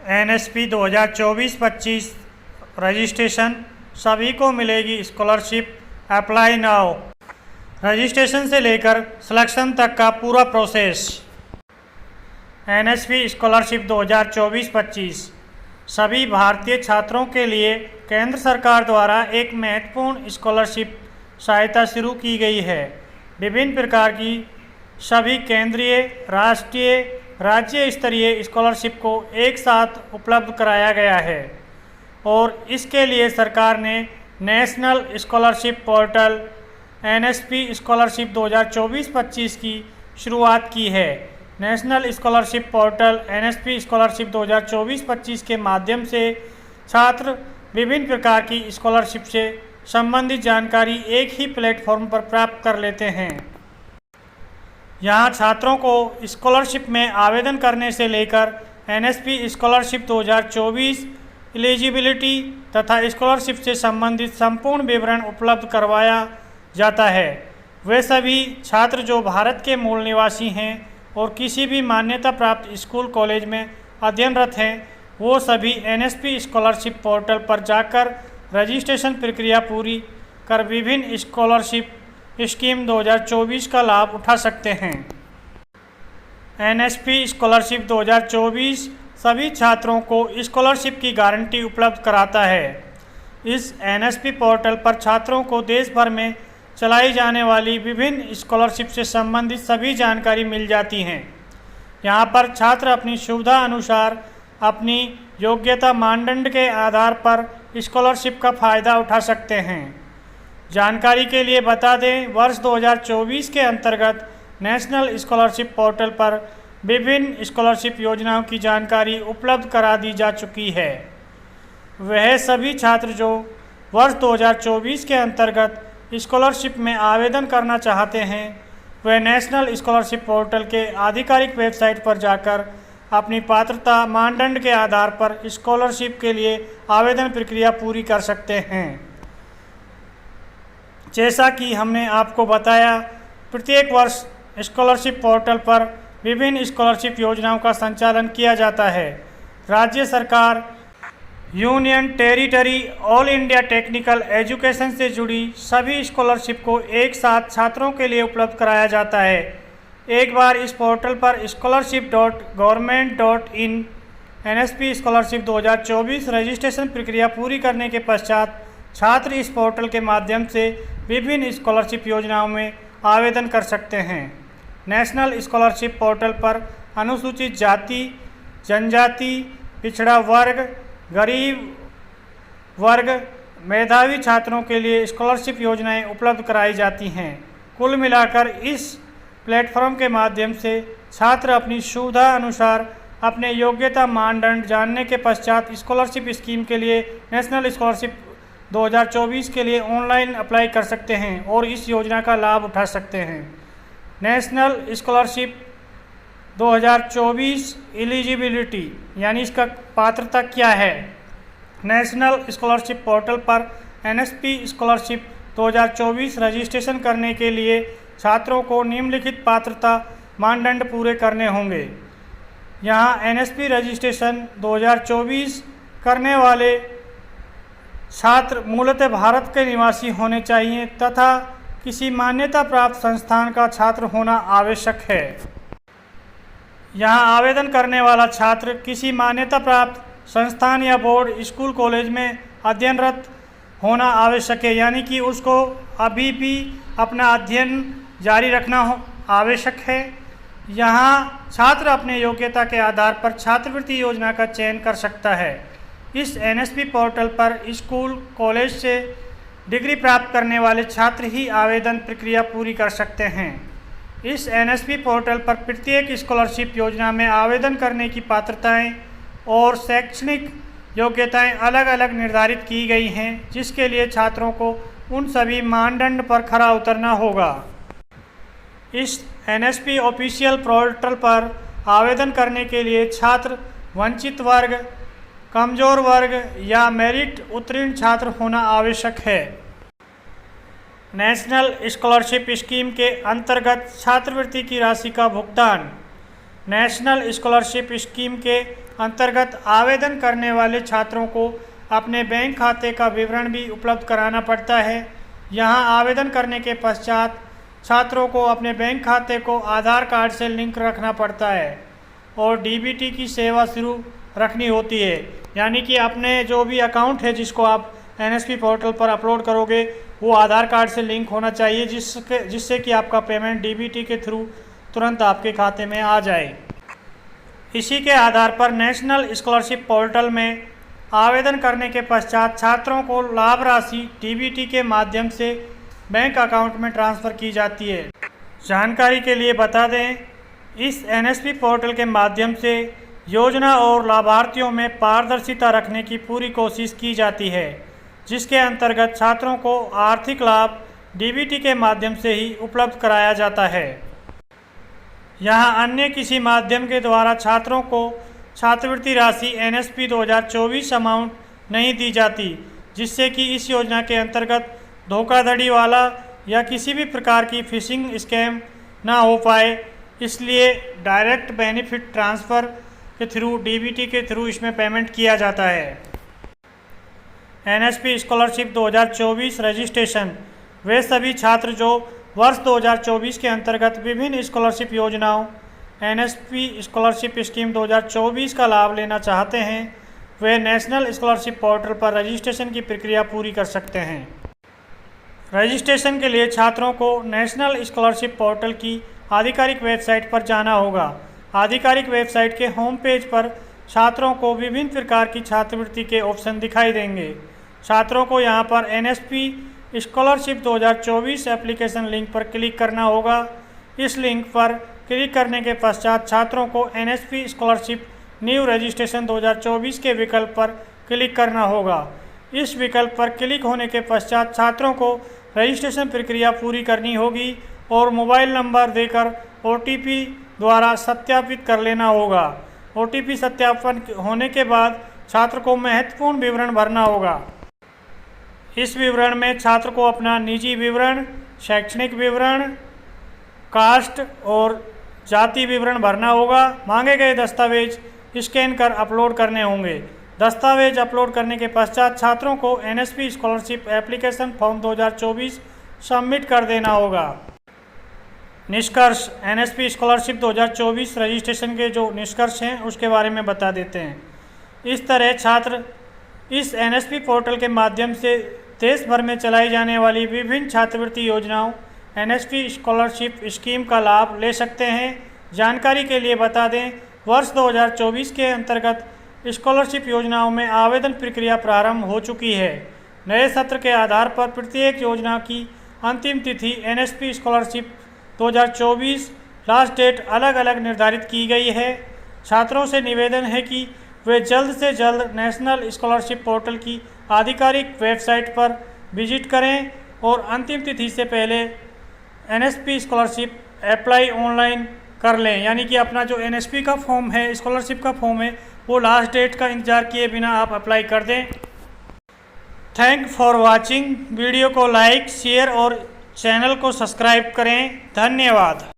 NSP 2024-25 registration सभी को मिलेगी स्कॉलरशिप। Apply now. रजिस्ट्रेशन से लेकर सिलेक्शन तक का पूरा प्रोसेस। NSP स्कॉलरशिप 2024-25 सभी भारतीय छात्रों के लिए केंद्र सरकार द्वारा एक महत्वपूर्ण स्कॉलरशिप सहायता शुरू की गई है। विभिन्न प्रकार की सभी केंद्रीय, राष्ट्रीय, राज्य स्तरीय स्कॉलरशिप को एक साथ उपलब्ध कराया गया है और इसके लिए सरकार ने national scholarship portal NSP scholarship 2024-25 की शुरुआत की है। National scholarship portal NSP scholarship 2024-25 के माध्यम से छात्र विभिन्न प्रकार की स्कॉलरशिप से संबंधित जानकारी एक ही प्लेटफॉर्म पर प्राप्त कर लेते हैं। यहाँ छात्रों को स्कॉलरशिप में आवेदन करने से लेकर NSP स्कॉलरशिप 2024 एलिजिबिलिटी तथा स्कॉलरशिप से संबंधित संपूर्ण विवरण उपलब्ध करवाया जाता है। वे सभी छात्र जो भारत के मूल निवासी हैं और किसी भी मान्यता प्राप्त स्कूल कॉलेज में अध्ययनरत हैं, वो सभी NSP स्कॉलरशिप पोर्टल पर जाकर रजिस्ट्रेशन प्रक्रिया पूरी कर विभिन्न स्कॉलरशिप स्कीम 2024 का लाभ उठा सकते हैं। NSP स्कॉलरशिप 2024 सभी छात्रों को स्कॉलरशिप की गारंटी उपलब्ध कराता है। इस NSP पोर्टल पर छात्रों को देश भर में चलाई जाने वाली विभिन्न स्कॉलरशिप से संबंधित सभी जानकारी मिल जाती हैं। यहाँ पर छात्र अपनी सुविधा अनुसार अपनी योग्यता मानदंड के आधार पर स्कॉलरशिप का फ़ायदा उठा सकते हैं। जानकारी के लिए बता दें, वर्ष 2024 के अंतर्गत नेशनल स्कॉलरशिप पोर्टल पर विभिन्न स्कॉलरशिप योजनाओं की जानकारी उपलब्ध करा दी जा चुकी है। वह सभी छात्र जो वर्ष 2024 के अंतर्गत स्कॉलरशिप में आवेदन करना चाहते हैं, वह नेशनल स्कॉलरशिप पोर्टल के आधिकारिक वेबसाइट पर जाकर अपनी पात्रता मानदंड के आधार पर स्कॉलरशिप के लिए आवेदन प्रक्रिया पूरी कर सकते हैं। जैसा कि हमने आपको बताया, प्रत्येक वर्ष स्कॉलरशिप पोर्टल पर विभिन्न स्कॉलरशिप योजनाओं का संचालन किया जाता है। राज्य सरकार, union territory, all India technical education से जुड़ी सभी स्कॉलरशिप को एक साथ छात्रों के लिए उपलब्ध कराया जाता है। एक बार इस पोर्टल पर scholarship.government.in NSP स्कॉलरशिप 2024 रजिस्ट्रेशन प्रक्रिया पूरी करने के पश्चात छात्र इस पोर्टल के माध्यम से विभिन्न स्कॉलरशिप योजनाओं में आवेदन कर सकते हैं। नेशनल स्कॉलरशिप पोर्टल पर अनुसूचित जाति, जनजाति, पिछड़ा वर्ग, गरीब वर्ग, मेधावी छात्रों के लिए स्कॉलरशिप योजनाएं उपलब्ध कराई जाती हैं। कुल मिलाकर इस प्लेटफॉर्म के माध्यम से छात्र अपनी सुविधा अनुसार अपने योग्यता मानदंड जानने के पश्चात स्कॉलरशिप स्कीम के लिए नेशनल स्कॉलरशिप 2024 के लिए ऑनलाइन अप्लाई कर सकते हैं और इस योजना का लाभ उठा सकते हैं। नेशनल स्कॉलरशिप 2024 एलिजिबिलिटी यानी इसका पात्रता क्या है। नेशनल स्कॉलरशिप पोर्टल पर NSP स्कॉलरशिप 2024 रजिस्ट्रेशन करने के लिए छात्रों को निम्नलिखित पात्रता मानदंड पूरे करने होंगे। यहाँ NSP रजिस्ट्रेशन 2024 करने वाले छात्र मूलतः भारत के निवासी होने चाहिए तथा किसी मान्यता प्राप्त संस्थान का छात्र होना आवश्यक है। यहाँ आवेदन करने वाला छात्र किसी मान्यता प्राप्त संस्थान या बोर्ड, स्कूल, कॉलेज में अध्ययनरत होना आवश्यक है, यानी कि उसको अभी भी अपना अध्ययन जारी रखना आवश्यक है। यहाँ छात्र अपने योग्यता के आधार पर छात्रवृत्ति योजना का चयन कर सकता है। इस NSP पोर्टल पर स्कूल, कॉलेज से डिग्री प्राप्त करने वाले छात्र ही आवेदन प्रक्रिया पूरी कर सकते हैं। इस NSP पोर्टल पर प्रत्येक स्कॉलरशिप योजना में आवेदन करने की पात्रताएं और शैक्षणिक योग्यताएं अलग अलग निर्धारित की गई हैं, जिसके लिए छात्रों को उन सभी मानदंड पर खरा उतरना होगा। इस NSP ऑफिशियल पोर्टल पर आवेदन करने के लिए छात्र वंचित वर्ग, कमजोर वर्ग या मेरिट उत्तीर्ण छात्र होना आवश्यक है। नेशनल स्कॉलरशिप स्कीम के अंतर्गत छात्रवृत्ति की राशि का भुगतान। नेशनल स्कॉलरशिप स्कीम के अंतर्गत आवेदन करने वाले छात्रों को अपने बैंक खाते का विवरण भी उपलब्ध कराना पड़ता है। यहाँ आवेदन करने के पश्चात छात्रों को अपने बैंक खाते को आधार कार्ड से लिंक रखना पड़ता है और डीबीटी की सेवा शुरू रखनी होती है। यानी कि अपने जो भी अकाउंट है जिसको आप एनएसपी पोर्टल पर अपलोड करोगे वो आधार कार्ड से लिंक होना चाहिए, जिससे कि आपका पेमेंट डीबीटी के थ्रू तुरंत आपके खाते में आ जाए। इसी के आधार पर नेशनल स्कॉलरशिप पोर्टल में आवेदन करने के पश्चात छात्रों को लाभ राशि डीबीटी के माध्यम से बैंक अकाउंट में ट्रांसफ़र की जाती है। जानकारी के लिए बता दें, इस एनएसपी पोर्टल के माध्यम से योजना और लाभार्थियों में पारदर्शिता रखने की पूरी कोशिश की जाती है, जिसके अंतर्गत छात्रों को आर्थिक लाभ डीबीटी के माध्यम से ही उपलब्ध कराया जाता है। यहाँ अन्य किसी माध्यम के द्वारा छात्रों को छात्रवृत्ति राशि एनएसपी 2024 अमाउंट नहीं दी जाती, जिससे कि इस योजना के अंतर्गत धोखाधड़ी वाला या किसी भी प्रकार की फिशिंग स्कैम ना हो पाए। इसलिए डायरेक्ट बेनिफिट ट्रांसफ़र के थ्रू डीबीटी के थ्रू इसमें पेमेंट किया जाता है। एनएसपी स्कॉलरशिप 2024 रजिस्ट्रेशन वे सभी छात्र जो वर्ष 2024 के अंतर्गत विभिन्न स्कॉलरशिप योजनाओं एनएसपी स्कॉलरशिप स्कीम 2024 का लाभ लेना चाहते हैं, वे नेशनल स्कॉलरशिप पोर्टल पर रजिस्ट्रेशन की प्रक्रिया पूरी कर सकते हैं। रजिस्ट्रेशन के लिए छात्रों को नेशनल स्कॉलरशिप पोर्टल की आधिकारिक वेबसाइट पर जाना होगा। आधिकारिक वेबसाइट के होम पेज पर छात्रों को विभिन्न प्रकार की छात्रवृत्ति के ऑप्शन दिखाई देंगे। छात्रों को यहां पर एनएसपी स्कॉलरशिप 2024 एप्लीकेशन लिंक पर क्लिक करना होगा। इस लिंक पर क्लिक करने के पश्चात छात्रों को एनएसपी स्कॉलरशिप न्यू रजिस्ट्रेशन 2024 के विकल्प पर क्लिक करना होगा। इस विकल्प पर क्लिक होने के पश्चात छात्रों को रजिस्ट्रेशन प्रक्रिया पूरी करनी होगी और मोबाइल नंबर देकर ओटीपी द्वारा सत्यापित कर लेना होगा। ओटीपी सत्यापन होने के बाद छात्र को महत्वपूर्ण विवरण भरना होगा। इस विवरण में छात्र को अपना निजी विवरण, शैक्षणिक विवरण, कास्ट और जाति विवरण भरना होगा। मांगे गए दस्तावेज स्कैन कर अपलोड करने होंगे। दस्तावेज अपलोड करने के पश्चात छात्रों को NSP scholarship application form 2024 submit कर देना होगा। निष्कर्ष एनएसपी स्कॉलरशिप 2024 रजिस्ट्रेशन के जो निष्कर्ष हैं उसके बारे में बता देते हैं। इस तरह छात्र इस एनएसपी पोर्टल के माध्यम से देश भर में चलाई जाने वाली विभिन्न छात्रवृत्ति योजनाओं एनएसपी स्कॉलरशिप स्कीम का लाभ ले सकते हैं। जानकारी के लिए बता दें, वर्ष 2024 के अंतर्गत स्कॉलरशिप योजनाओं में आवेदन प्रक्रिया प्रारंभ हो चुकी है। नए सत्र के आधार पर प्रत्येक योजना की अंतिम तिथि एनएसपी स्कॉलरशिप 2024 लास्ट डेट अलग अलग निर्धारित की गई है। छात्रों से निवेदन है कि वे जल्द से जल्द नेशनल स्कॉलरशिप पोर्टल की आधिकारिक वेबसाइट पर विजिट करें और अंतिम तिथि से पहले एनएसपी स्कॉलरशिप अप्लाई ऑनलाइन कर लें। यानी कि अपना जो एनएसपी का फॉर्म है, स्कॉलरशिप का फॉर्म है, वो लास्ट डेट का इंतज़ार किए बिना आप अप्लाई कर दें। Thank for watching. वीडियो को लाइक, शेयर और चैनल को सब्सक्राइब करें। धन्यवाद।